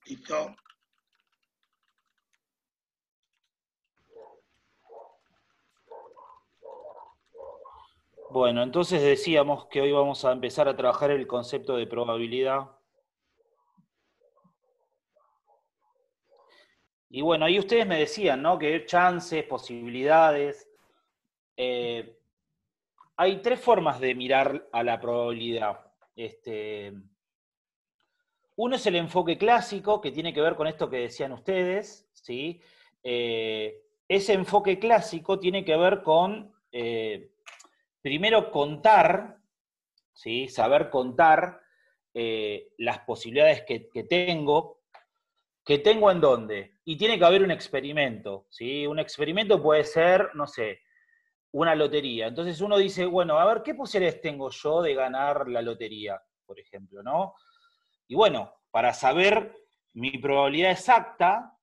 ¿Listo? Bueno, entonces decíamos que hoy vamos a empezar a trabajar el concepto de probabilidad. Y bueno, ahí ustedes me decían, ¿no? Que chances, posibilidades. eh, Hay tres formas de mirar a la probabilidad. Uno es el enfoque clásico, que tiene que ver con esto que decían ustedes, ¿sí? Ese enfoque clásico tiene que ver con, primero, contar, ¿sí? Saber contar las posibilidades que tengo. ¿Que tengo en dónde? Y tiene que haber un experimento, ¿sí? Un experimento puede ser, no sé, una lotería. Entonces uno dice, bueno, a ver, ¿qué posibilidades tengo yo de ganar la lotería, por ejemplo, ¿no? Y bueno, para saber mi probabilidad exacta,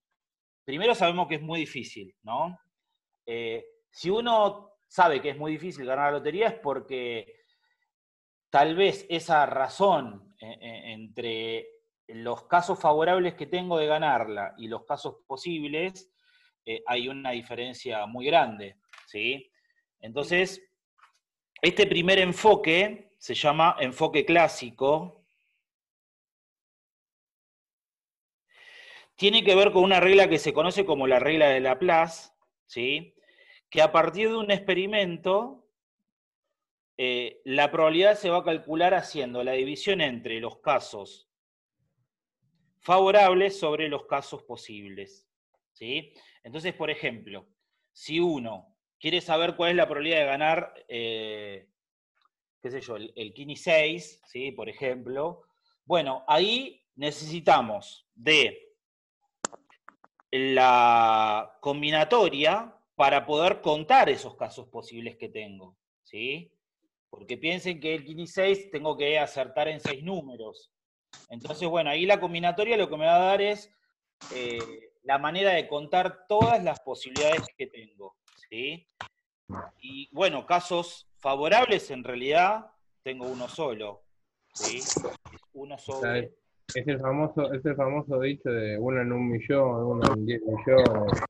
primero sabemos que es muy difícil, ¿no? Si uno sabe que es muy difícil ganar la lotería es porque tal vez esa razón entre los casos favorables que tengo de ganarla y los casos posibles, hay una diferencia muy grande, ¿sí? Entonces, este primer enfoque se llama enfoque clásico, tiene que ver con una regla que se conoce como la regla de Laplace, ¿sí? Que a partir de un experimento, la probabilidad se va a calcular haciendo la división entre los casos favorables sobre los casos posibles, ¿sí? Entonces, por ejemplo, si uno quiere saber cuál es la probabilidad de ganar, qué sé yo, el Kini 6, ¿sí? Por ejemplo, bueno, ahí necesitamos de la combinatoria para poder contar esos casos posibles que tengo, ¿sí? Porque piensen que el Kini 6 tengo que acertar en 6 números. Entonces, bueno, ahí la combinatoria lo que me va a dar es la manera de contar todas las posibilidades que tengo, ¿sí? Y bueno, casos favorables en realidad tengo uno solo, ¿sí? Es uno sobre. Es el famoso dicho de uno en un millón, uno en 10 millones.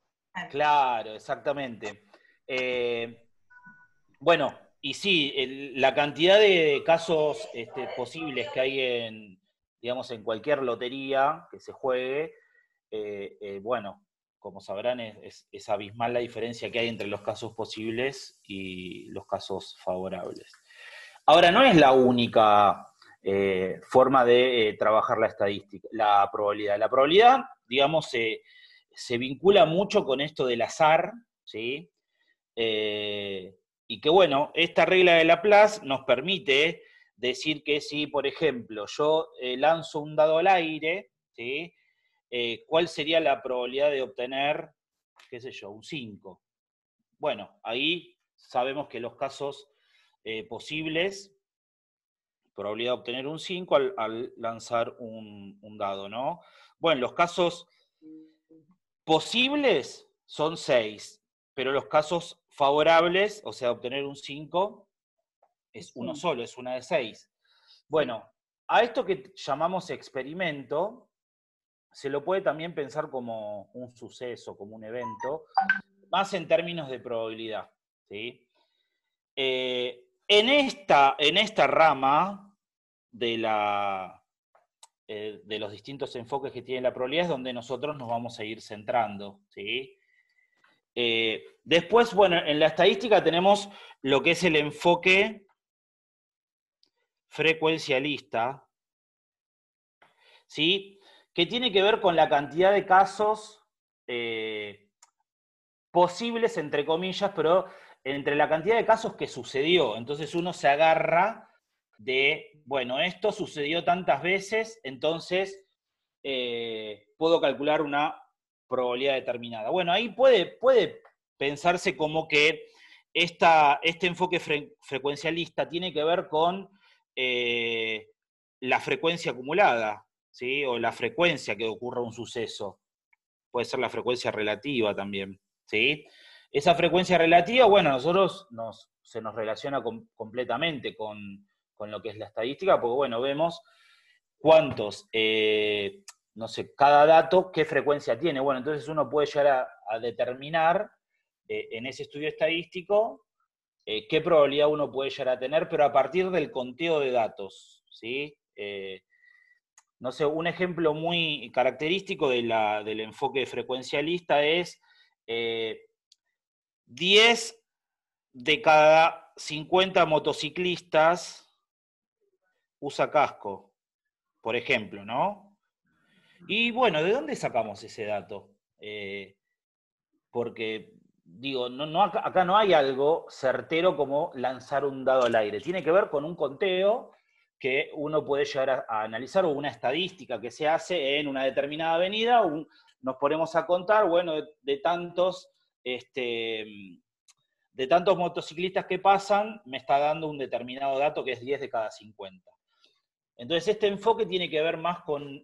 Claro, exactamente. Eh, bueno, y sí, la cantidad de casos posibles que hay en, digamos, en cualquier lotería que se juegue, bueno, como sabrán, es abismal la diferencia que hay entre los casos posibles y los casos favorables. Ahora, no es la única forma de trabajar la estadística, la probabilidad. La probabilidad, digamos, se vincula mucho con esto del azar, ¿sí? Y que bueno, esta regla de Laplace nos permite decir que si, por ejemplo, yo lanzo un dado al aire, ¿sí? ¿Cuál sería la probabilidad de obtener, qué sé yo, un 5? Bueno, ahí sabemos que los casos posibles, probabilidad de obtener un 5 al lanzar un dado, ¿no? Bueno, los casos posibles son 6, pero los casos favorables, o sea, obtener un 5, es uno solo, es una de 6. Bueno, a esto que llamamos experimento, se lo puede también pensar como un suceso, como un evento, más en términos de probabilidad, ¿sí? En esta rama de, de los distintos enfoques que tiene la probabilidad es donde nosotros nos vamos a ir centrando, ¿sí? Después, bueno, en la estadística tenemos lo que es el enfoque frecuencialista, ¿sí? Que tiene que ver con la cantidad de casos posibles, entre comillas, pero entre la cantidad de casos que sucedió. Entonces uno se agarra de, bueno, esto sucedió tantas veces, entonces puedo calcular una probabilidad determinada. Bueno, ahí puede pensarse como que este enfoque frecuencialista tiene que ver con la frecuencia acumulada, ¿sí? O la frecuencia que ocurra un suceso. Puede ser la frecuencia relativa también, ¿sí? Esa frecuencia relativa, bueno, a nosotros se nos relaciona completamente con lo que es la estadística, porque bueno, vemos cuántos no sé, cada dato qué frecuencia tiene. Bueno, entonces uno puede llegar a determinar en ese estudio estadístico qué probabilidad uno puede llegar a tener, pero a partir del conteo de datos, ¿sí? No sé, un ejemplo muy característico del enfoque frecuencialista es 10 de cada 50 motociclistas usa casco, por ejemplo, ¿no? Y bueno, ¿de dónde sacamos ese dato? Porque, digo, acá no hay algo certero como lanzar un dado al aire. Tiene que ver con un conteo que uno puede llegar a analizar, o una estadística que se hace en una determinada avenida, nos ponemos a contar, bueno, de tantos motociclistas que pasan, me está dando un determinado dato que es 10 de cada 50. Entonces, este enfoque tiene que ver más con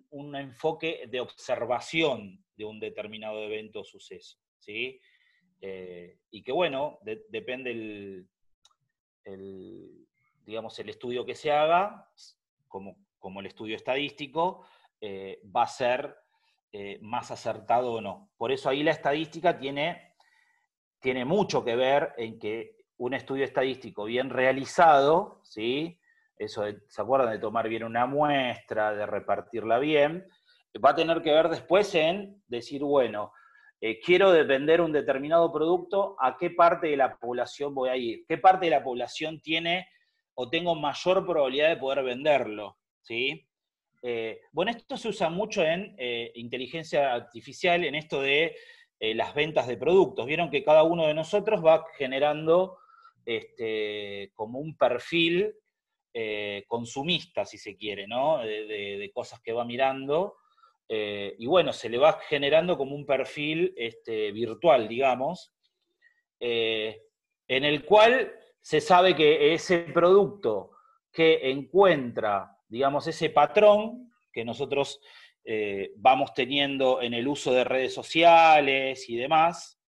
un enfoque de observación de un determinado evento o suceso, ¿sí? Y que, bueno, depende digamos, el estudio que se haga, como el estudio estadístico, va a ser más acertado o no. Por eso ahí la estadística tiene mucho que ver en que un estudio estadístico bien realizado, ¿sí? ¿Se acuerdan de tomar bien una muestra, de repartirla bien? Va a tener que ver después en decir, bueno, quiero vender un determinado producto, ¿a qué parte de la población voy a ir? ¿Qué parte de la población tiene o tengo mayor probabilidad de poder venderlo? ¿Sí? Bueno, esto se usa mucho en inteligencia artificial, en esto de las ventas de productos. Vieron que cada uno de nosotros va generando como un perfil consumista, si se quiere, ¿no? De cosas que va mirando. Y bueno, se le va generando como un perfil virtual, digamos, en el cual se sabe que ese producto que encuentra, digamos, ese patrón que nosotros vamos teniendo en el uso de redes sociales y demás.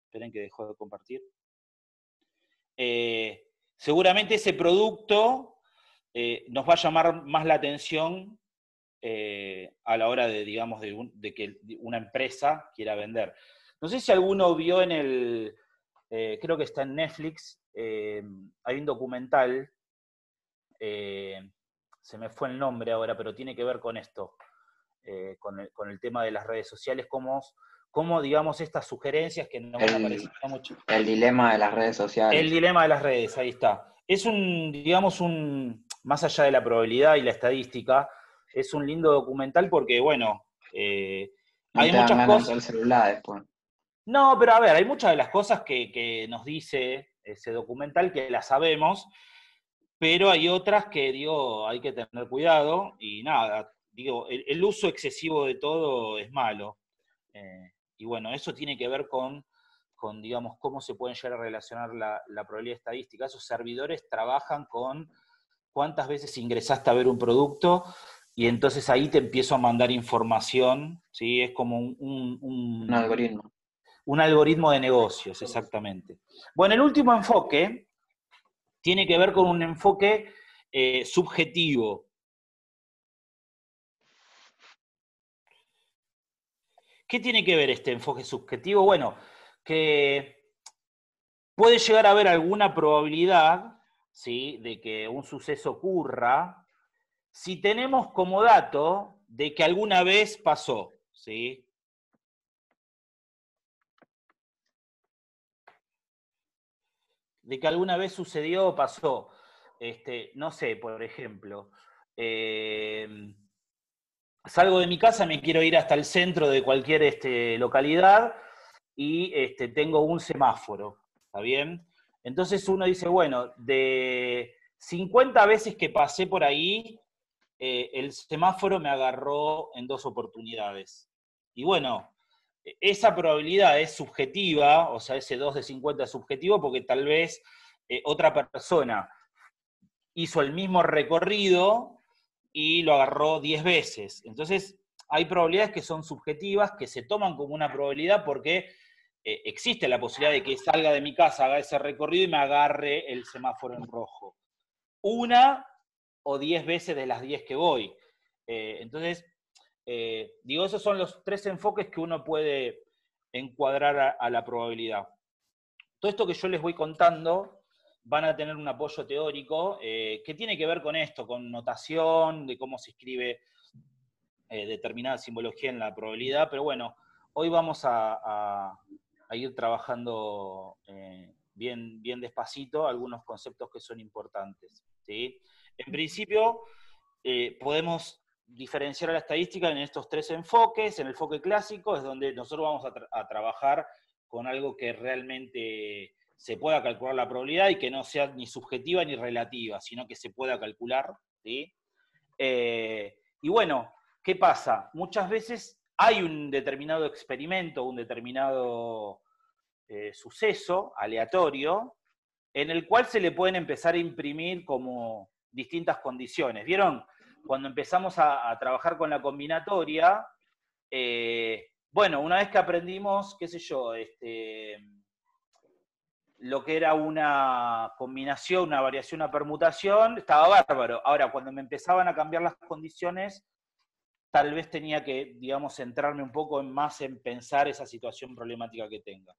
Esperen que dejo de compartir. Seguramente ese producto nos va a llamar más la atención a la hora de, digamos, de que una empresa quiera vender. No sé si alguno vio creo que está en Netflix, hay un documental, se me fue el nombre ahora, pero tiene que ver con esto, con el tema de las redes sociales, cómo digamos, estas sugerencias que nos van apareciendo mucho. El dilema de las redes sociales. El dilema de las redes, ahí está. Es digamos, más allá de la probabilidad y la estadística, es un lindo documental porque, bueno, no hay te dan muchas ganas cosas. el celular después. No, pero a ver, hay muchas de las cosas que nos dice ese documental que las sabemos, pero hay otras que, digo, hay que tener cuidado y nada, digo, el uso excesivo de todo es malo. Y bueno, eso tiene que ver con, digamos, cómo se pueden llegar a relacionar la probabilidad estadística. Esos servidores trabajan con cuántas veces ingresaste a ver un producto y entonces ahí te empiezo a mandar información, ¿sí? Es como Un algoritmo. Un algoritmo de negocios, exactamente. Bueno, el último enfoque tiene que ver con un enfoque subjetivo. ¿Qué tiene que ver este enfoque subjetivo? Bueno, que puede llegar a haber alguna probabilidad, ¿sí?, de que un suceso ocurra si tenemos como dato de que alguna vez pasó, ¿sí? De que alguna vez sucedió o pasó. No sé, por ejemplo, salgo de mi casa, me quiero ir hasta el centro de cualquier localidad y tengo un semáforo, ¿está bien? Entonces uno dice, bueno, de 50 veces que pasé por ahí, el semáforo me agarró en 2 oportunidades. Y bueno, esa probabilidad es subjetiva, o sea, ese 2 de 50 es subjetivo porque tal vez otra persona hizo el mismo recorrido y lo agarró 10 veces. Entonces, hay probabilidades que son subjetivas, que se toman como una probabilidad porque existe la posibilidad de que salga de mi casa, haga ese recorrido y me agarre el semáforo en rojo. Una o 10 veces de las 10 que voy. Entonces, digo, esos son los 3 enfoques que uno puede encuadrar a la probabilidad. Todo esto que yo les voy contando van a tener un apoyo teórico que tiene que ver con esto, con notación, de cómo se escribe determinada simbología en la probabilidad, pero bueno, hoy vamos a ir trabajando bien despacito algunos conceptos que son importantes, ¿sí? En principio, podemos diferenciar a la estadística en estos 3 enfoques. En el enfoque clásico es donde nosotros vamos a trabajar con algo que realmente se pueda calcular la probabilidad y que no sea ni subjetiva ni relativa, sino que se pueda calcular, ¿sí? Y bueno, ¿qué pasa? Muchas veces hay un determinado experimento, un determinado suceso aleatorio, en el cual se le pueden empezar a imprimir como distintas condiciones. ¿Vieron? Cuando empezamos a trabajar con la combinatoria, bueno, una vez que aprendimos, qué sé yo, lo que era una combinación, una variación, una permutación, estaba bárbaro. Ahora, cuando me empezaban a cambiar las condiciones, tal vez tenía que, digamos, centrarme un poco más en pensar esa situación problemática que tenga.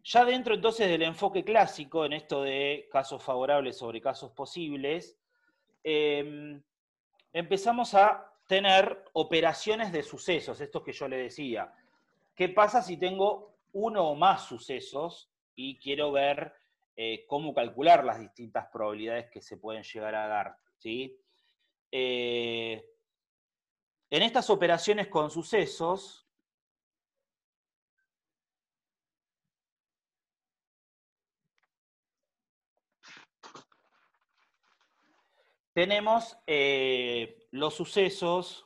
Ya dentro entonces del enfoque clásico, en esto de casos favorables sobre casos posibles, empezamos a tener operaciones de sucesos, estos que yo le decía. ¿Qué pasa si tengo uno o más sucesos y quiero ver cómo calcular las distintas probabilidades que se pueden llegar a dar? ¿Sí? En estas operaciones con sucesos, tenemos los sucesos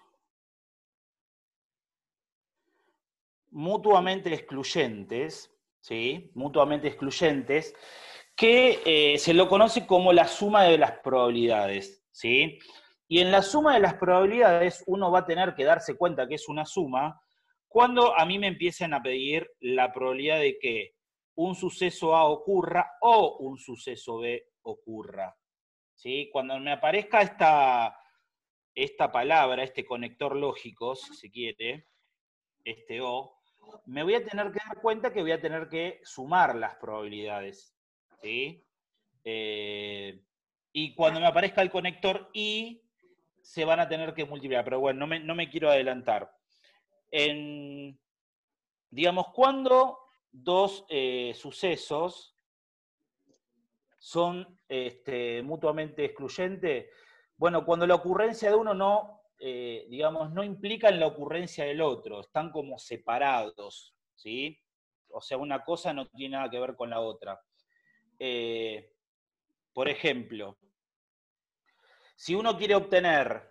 mutuamente excluyentes, ¿sí? Mutuamente excluyentes, que se lo conoce como la suma de las probabilidades, ¿sí? Y en la suma de las probabilidades uno va a tener que darse cuenta que es una suma cuando a mí me empiecen a pedir la probabilidad de que un suceso A ocurra o un suceso B ocurra, ¿sí? Cuando me aparezca esta palabra, este conector lógico, si se quiere, este O, me voy a tener que dar cuenta que voy a tener que sumar las probabilidades, ¿sí? Y cuando me aparezca el conector I, se van a tener que multiplicar, pero bueno, no me quiero adelantar. Digamos, cuando dos sucesos son mutuamente excluyentes, bueno, cuando la ocurrencia de uno no, digamos, no implica en la ocurrencia del otro, están como separados, ¿sí? O sea, una cosa no tiene nada que ver con la otra. Por ejemplo, si uno quiere obtener,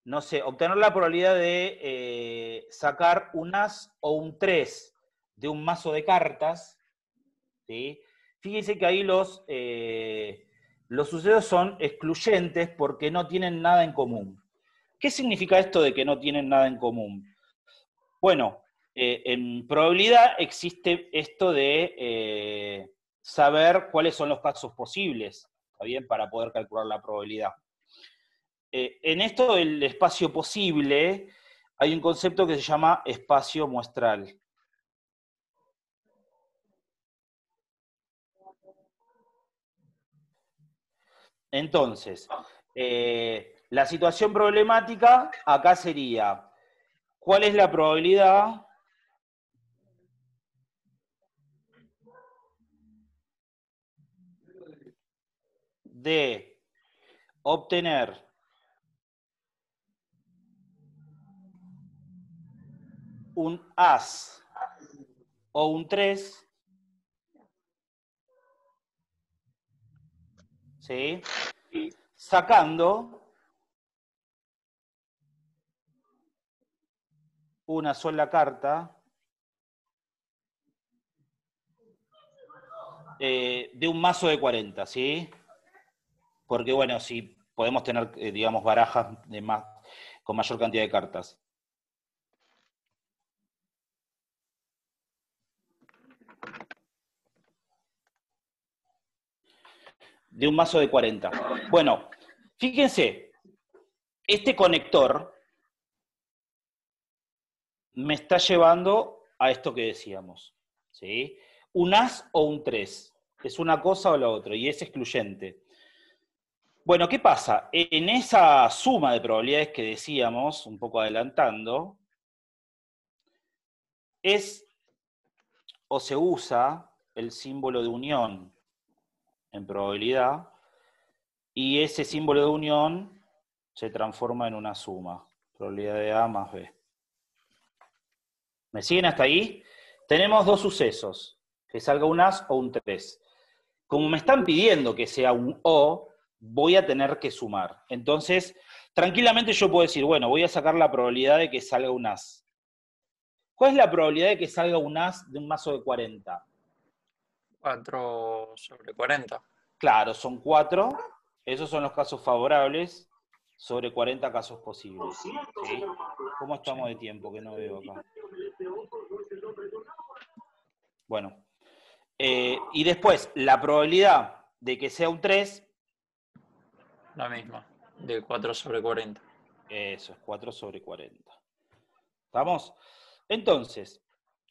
no sé, obtener la probabilidad de sacar un as o un 3 de un mazo de cartas, ¿sí? Fíjense que ahí los sucesos son excluyentes porque no tienen nada en común. ¿Qué significa esto de que no tienen nada en común? Bueno, en probabilidad existe esto de saber cuáles son los casos posibles, ¿está bien? Para poder calcular la probabilidad. En esto del espacio posible hay un concepto que se llama espacio muestral. Entonces, la situación problemática acá sería, ¿cuál es la probabilidad de obtener un as o un 3, ¿sí? Sacando una sola carta de un mazo de 40, ¿sí? Porque, bueno, si podemos tener, digamos, barajas con mayor cantidad de cartas. de un mazo de 40. Bueno, fíjense, este conector me está llevando a esto que decíamos, ¿sí? Un as o un 3. Es una cosa o la otra, y es excluyente. Bueno, ¿qué pasa? En esa suma de probabilidades que decíamos, un poco adelantando, es o se usa el símbolo de unión en probabilidad, y ese símbolo de unión se transforma en una suma. Probabilidad de A más B. ¿Me siguen hasta ahí? Tenemos dos sucesos, que salga un as o un 3. Como me están pidiendo que sea un O, voy a tener que sumar. Entonces, tranquilamente yo puedo decir, bueno, voy a sacar la probabilidad de que salga un as. ¿Cuál es la probabilidad de que salga un as de un mazo de 40? 4 sobre 40. Claro, son 4. Esos son los casos favorables sobre 40 casos posibles. ¿Sí? ¿Cómo estamos de tiempo? Que no veo acá. Bueno. Y después, la probabilidad de que sea un 3. La misma, de 4 sobre 40. Eso, es 4 sobre 40. ¿Estamos? Entonces,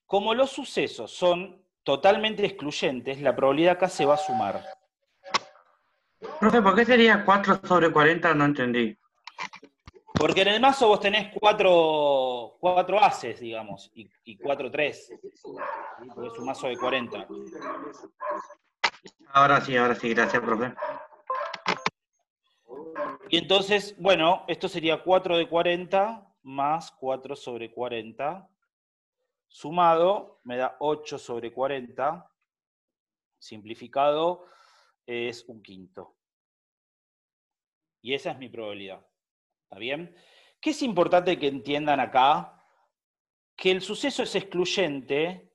como los sucesos son totalmente excluyentes, la probabilidad acá se va a sumar. Profe, ¿por qué sería 4 sobre 40? No entendí. Porque en el mazo vos tenés 4 ases, digamos, y 4 3. Porque es un mazo de 40. Ahora sí, gracias, profe. Y entonces, bueno, esto sería 4 de 40 más 4 sobre 40. Sumado me da 8 sobre 40. Simplificado es un quinto. Y esa es mi probabilidad. ¿Está bien? ¿Qué es importante que entiendan acá? Que el suceso es excluyente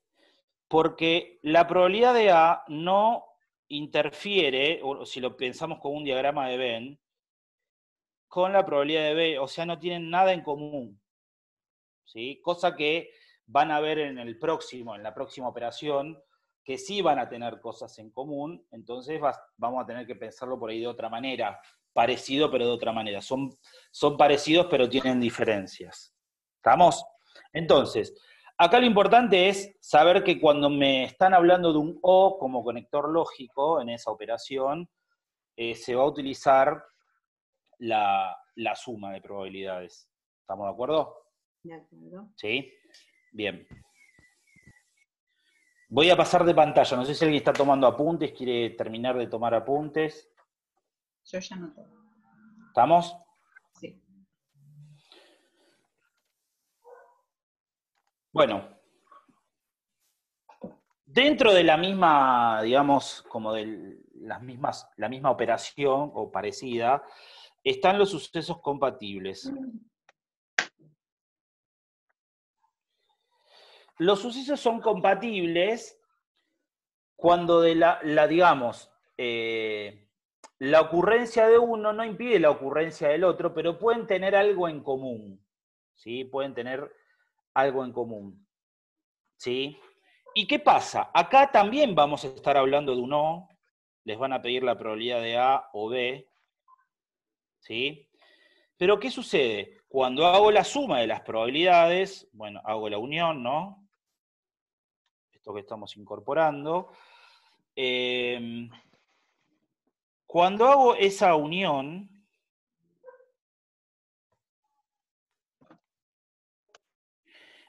porque la probabilidad de A no interfiere, o si lo pensamos como un diagrama de Venn, con la probabilidad de B, o sea, no tienen nada en común. ¿Sí? Cosa que van a ver en la próxima operación, que sí van a tener cosas en común, entonces vamos a tener que pensarlo por ahí de otra manera. Parecido, pero de otra manera. Son parecidos, pero tienen diferencias. ¿Estamos? Entonces, acá lo importante es saber que cuando me están hablando de un O como conector lógico en esa operación, se va a utilizar la suma de probabilidades. ¿Estamos de acuerdo? De acuerdo. ¿Sí? Bien. Voy a pasar de pantalla. No sé si alguien está tomando apuntes, quiere terminar de tomar apuntes. Yo ya no tengo. ¿Estamos? Sí. Bueno. Dentro de la misma, digamos, como de la misma operación o parecida, están los sucesos compatibles. Los sucesos son compatibles cuando digamos, la ocurrencia de uno no impide la ocurrencia del otro, pero pueden tener algo en común. ¿Sí? Pueden tener algo en común. ¿Sí? ¿Y qué pasa? Acá también vamos a estar hablando de un O. Les van a pedir la probabilidad de A o B. ¿Sí? Pero ¿qué sucede? Cuando hago la suma de las probabilidades, bueno, hago la unión, ¿no? Esto que estamos incorporando. Cuando hago esa unión,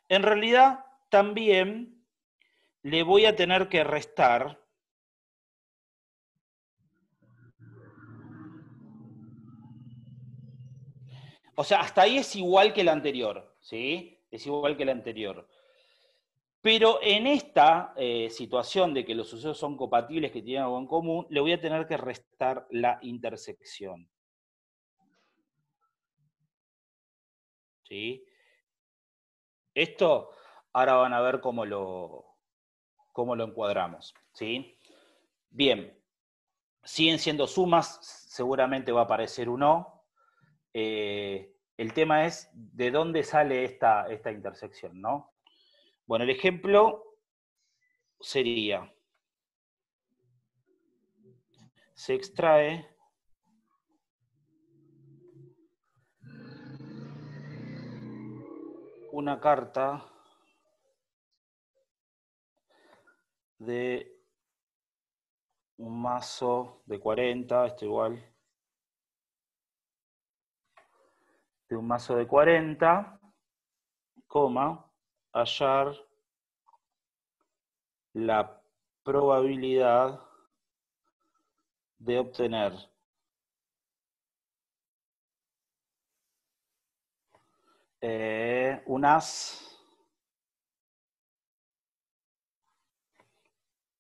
en realidad también le voy a tener que restar o sea, hasta ahí es igual que el anterior, ¿sí? Es igual que el anterior. Pero en esta situación de que los sucesos son compatibles, que tienen algo en común, le voy a tener que restar la intersección. ¿Sí? Esto ahora van a ver cómo lo encuadramos. ¿Sí? Bien. Siguen siendo sumas, seguramente va a aparecer un O. El tema es de dónde sale esta intersección, ¿no? Bueno, el ejemplo sería, se extrae una carta de un mazo de 40, esto igual, de un mazo de 40, coma, hallar la probabilidad de obtener un as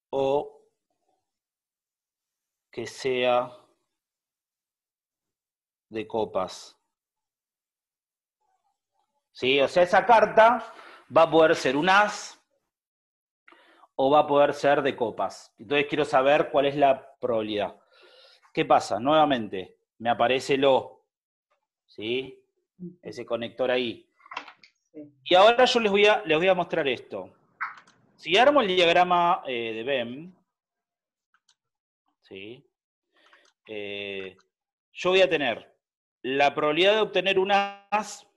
o que sea de copas. ¿Sí? O sea, esa carta va a poder ser un as o va a poder ser de copas. Entonces quiero saber cuál es la probabilidad. ¿Qué pasa? Nuevamente, me aparece el O, ¿sí? Ese conector ahí. Sí. Y ahora yo les voy a mostrar esto. Si armo el diagrama de Venn, ¿sí? Yo voy a tener la probabilidad de obtener un as.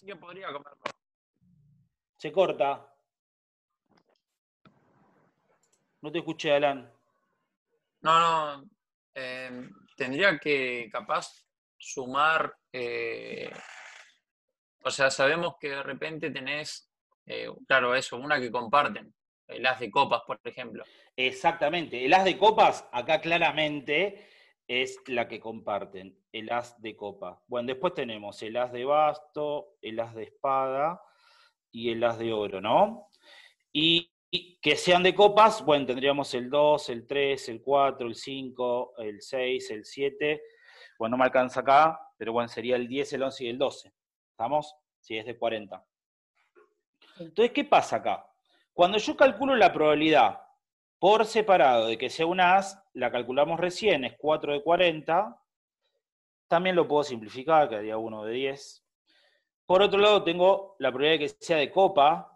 Yo podría comerlo. Se corta. No te escuché, Alan. No, tendría que capaz sumar, o sea, sabemos que de repente tenés, claro, eso, una que comparten, el as de copas, por ejemplo. Exactamente. El as de copas, acá claramente, es la que comparten. El as de copa. Bueno, después tenemos el as de basto, el as de espada y el as de oro, ¿no? Y que sean de copas, bueno, tendríamos el 2, el 3, el 4, el 5, el 6, el 7. Bueno, no me alcanza acá, pero bueno, sería el 10, el 11 y el 12. ¿Estamos? Si es de 40. Entonces, ¿qué pasa acá? Cuando yo calculo la probabilidad por separado de que sea un as, la calculamos recién, es 4 de 40. También lo puedo simplificar, quedaría 1 de 10. Por otro lado, tengo la probabilidad de que sea de copa.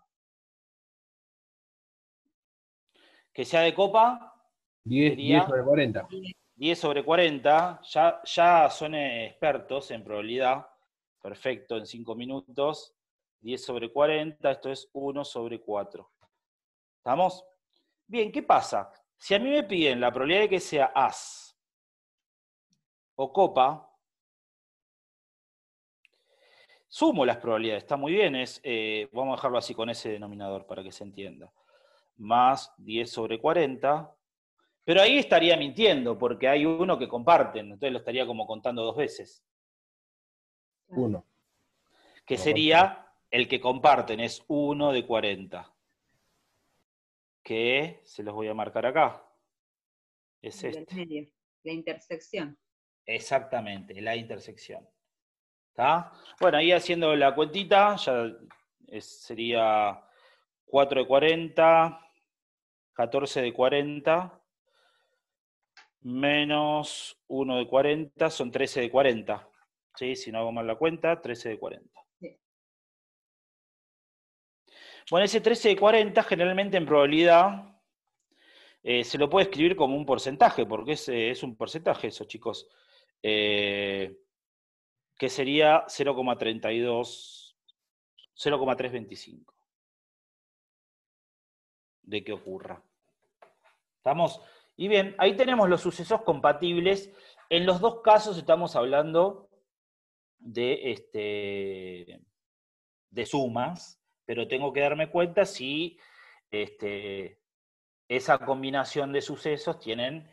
Que sea de copa 10 sería sobre 40. 10 sobre 40. Ya son expertos en probabilidad. Perfecto, en 5 minutos. 10 sobre 40, esto es 1 sobre 4. ¿Estamos? Bien, ¿qué pasa? Si a mí me piden la probabilidad de que sea as o copa, sumo las probabilidades, está muy bien, vamos a dejarlo así con ese denominador para que se entienda. Más 10 sobre 40, pero ahí estaría mintiendo, porque hay uno que comparten, entonces lo estaría como contando 2 veces. 1. Que sería el que comparten, es 1 de 40. Que se los voy a marcar acá. Es El del este. medio, la intersección. Exactamente, la intersección. ¿Está? Bueno, ahí haciendo la cuentita, ya sería 4 de 40, 14 de 40, menos 1 de 40, son 13 de 40. ¿Sí? Si no hago mal la cuenta, 13 de 40. Sí. Bueno, ese 13 de 40 generalmente en probabilidad se lo puede escribir como un porcentaje, porque es un porcentaje eso, chicos. Que sería 0,32, 0,325 de que ocurra. ¿Estamos? Y bien, ahí tenemos los sucesos compatibles. En los dos casos estamos hablando de sumas, pero tengo que darme cuenta si esa combinación de sucesos tienen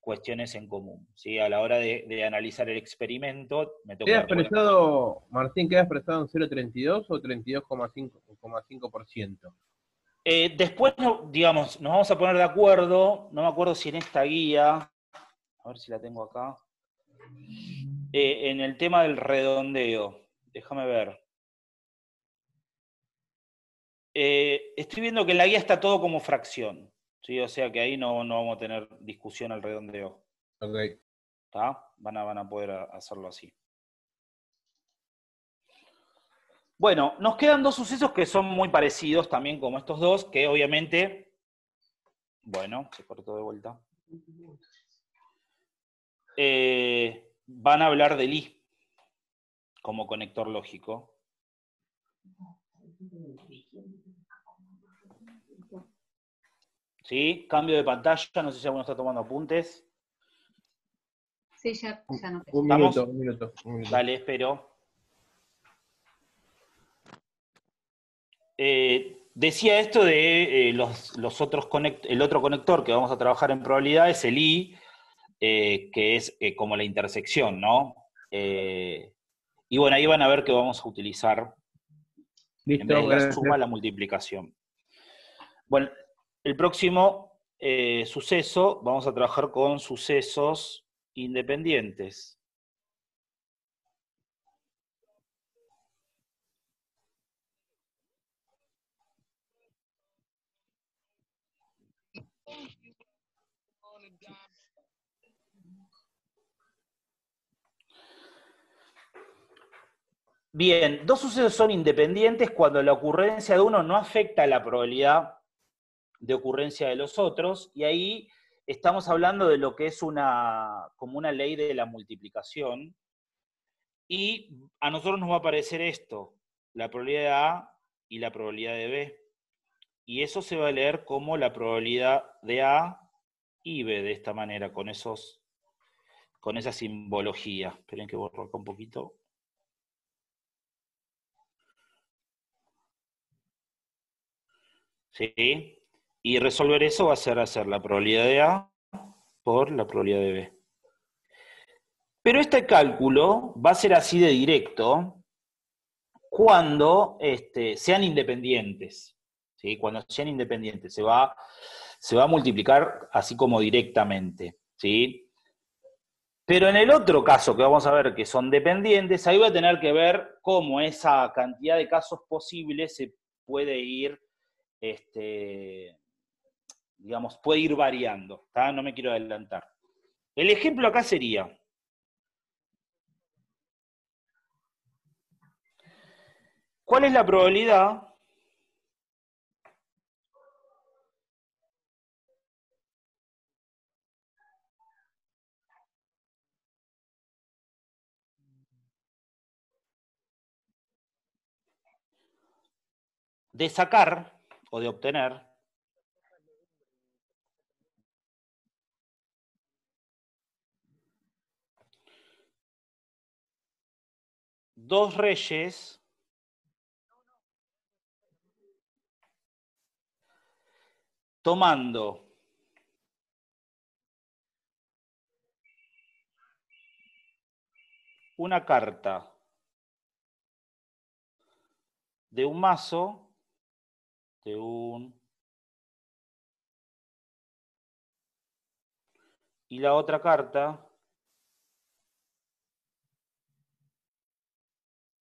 cuestiones en común. ¿Sí? A la hora de analizar el experimento, me toca ¿Queda darme cuenta. expresado, Martín, queda expresado en 0,32 o 32,5%? Después, digamos, nos vamos a poner de acuerdo, no me acuerdo si en esta guía, a ver si la tengo acá, en el tema del redondeo, déjame ver. Estoy viendo que en la guía está todo como fracción, ¿sí? O sea que ahí no vamos a tener discusión al redondeo. Ok. ¿Está? Van a poder hacerlo así. Bueno, nos quedan dos sucesos que son muy parecidos también como estos dos, que obviamente, bueno, se cortó de vuelta. Van a hablar del I como conector lógico. ¿Sí? Cambio de pantalla, no sé si alguno está tomando apuntes. Sí, ya no. Un ¿Estamos? minuto. Dale, espero. Decía esto de los otros el otro conector que vamos a trabajar en probabilidad es el I, que es como la intersección, ¿no? Y bueno, ahí van a ver que vamos a utilizar en vez de la suma, la multiplicación. Bueno, el próximo suceso, vamos a trabajar con sucesos independientes. Bien, dos sucesos son independientes cuando la ocurrencia de uno no afecta a la probabilidad de ocurrencia de los otros, y ahí estamos hablando de lo que es como una ley de la multiplicación, y a nosotros nos va a aparecer esto, la probabilidad de A y la probabilidad de B, y eso se va a leer como la probabilidad de A y B, de esta manera, con esa simbología. Esperen que borro acá un poquito. ¿Sí? Y resolver eso va a ser hacer la probabilidad de A por la probabilidad de B. Pero este cálculo va a ser así de directo cuando sean independientes. ¿Sí? Cuando sean independientes se va a multiplicar así como directamente. ¿Sí? Pero en el otro caso que vamos a ver que son dependientes, ahí va a tener que ver cómo esa cantidad de casos posibles se puede ir digamos, puede ir variando, ¿tá? No me quiero adelantar. El ejemplo acá sería, ¿cuál es la probabilidad de sacar o de obtener dos reyes tomando una carta de un mazo, y la otra carta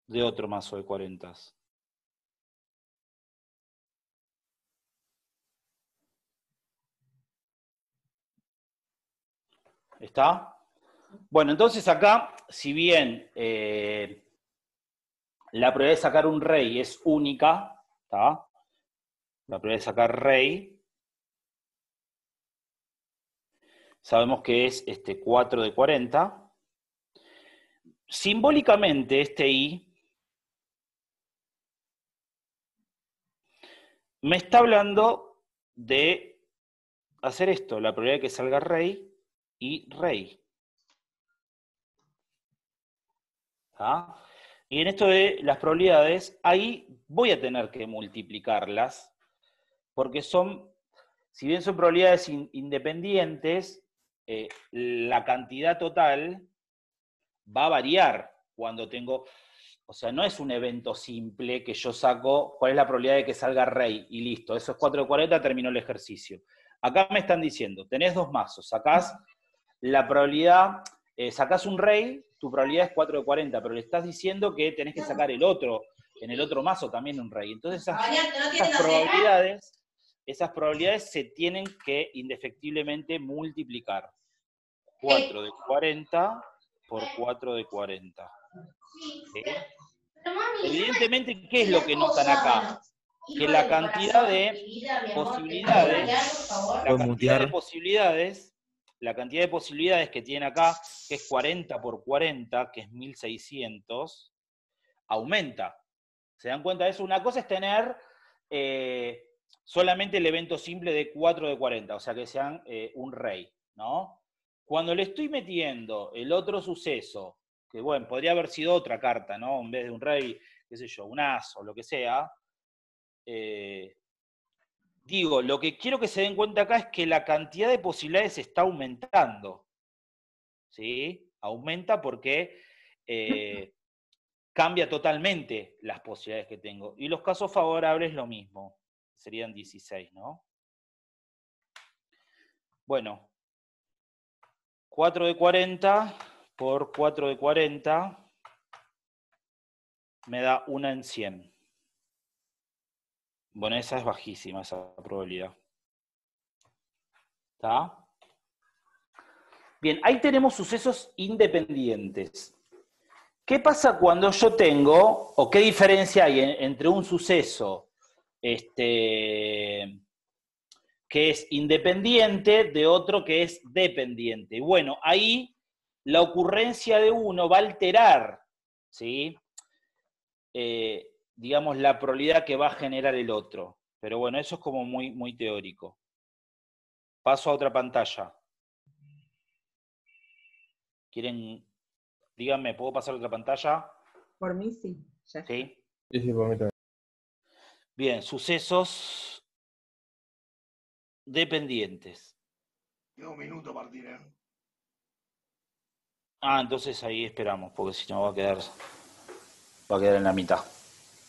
de otro mazo de 40. ¿Está? Bueno, entonces acá, si bien la probabilidad de sacar un rey es única, ¿está? La probabilidad de sacar rey, sabemos que es 4 de 40. Simbólicamente este I me está hablando de hacer esto, la probabilidad de que salga rey y rey. ¿Ah? Y en esto de las probabilidades, ahí voy a tener que multiplicarlas, porque son, si bien son probabilidades independientes, la cantidad total va a variar cuando tengo, o sea, no es un evento simple que yo saco, ¿cuál es la probabilidad de que salga rey? Y listo, eso es 4 de 40, terminó el ejercicio. Acá me están diciendo, tenés dos mazos, sacás la probabilidad, sacás un rey, tu probabilidad es 4 de 40, pero le estás diciendo que tenés que sacar el otro, en el otro mazo también un rey. Entonces esas probabilidades se tienen que indefectiblemente multiplicar. 4 de 40 por 4 de 40. ¿Sí? Evidentemente, ¿qué es lo que notan acá? Que la cantidad de posibilidades, la cantidad de posibilidades que tiene acá, que es 40 por 40, que es 1600, aumenta. ¿Se dan cuenta de eso? Una cosa es tener solamente el evento simple de 4 de 40, o sea que sean un rey, ¿no? Cuando le estoy metiendo el otro suceso, que bueno, podría haber sido otra carta, ¿no? En vez de un rey, qué sé yo, un as o lo que sea, digo, lo que quiero que se den cuenta acá es que la cantidad de posibilidades está aumentando, ¿sí? Aumenta porque cambia totalmente las posibilidades que tengo. Y los casos favorables lo mismo, serían 16, ¿no? Bueno, 4 de 40 por 4 de 40 me da 1 en 100. Bueno, esa es bajísima, esa probabilidad. ¿Está? Bien, ahí tenemos sucesos independientes. ¿Qué pasa cuando yo tengo, o qué diferencia hay entre un suceso que es independiente de otro que es dependiente? Bueno, ahí la ocurrencia de uno va a alterar, ¿sí? Digamos, la probabilidad que va a generar el otro. Pero bueno, eso es como muy, muy teórico. Paso a otra pantalla. ¿Quieren? Díganme, ¿puedo pasar a otra pantalla? Por mí sí. Ya está. ¿Sí? Sí, por mí también. Bien, sucesos dependientes. Queda un minuto, Martín, ¿eh? Ah, entonces ahí esperamos, porque si no va a quedar en la mitad.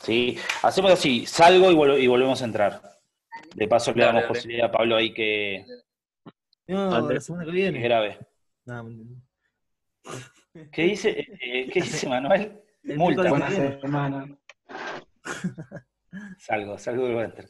¿Sí? Hacemos así, salgo y volvemos a entrar. De paso le damos posibilidad a Pablo ahí que No, la semana que viene. grabe. No, ¿Qué dice Manuel? el Multa. miércoles Buena que viene. semana. Salgo y vuelvo a entrar.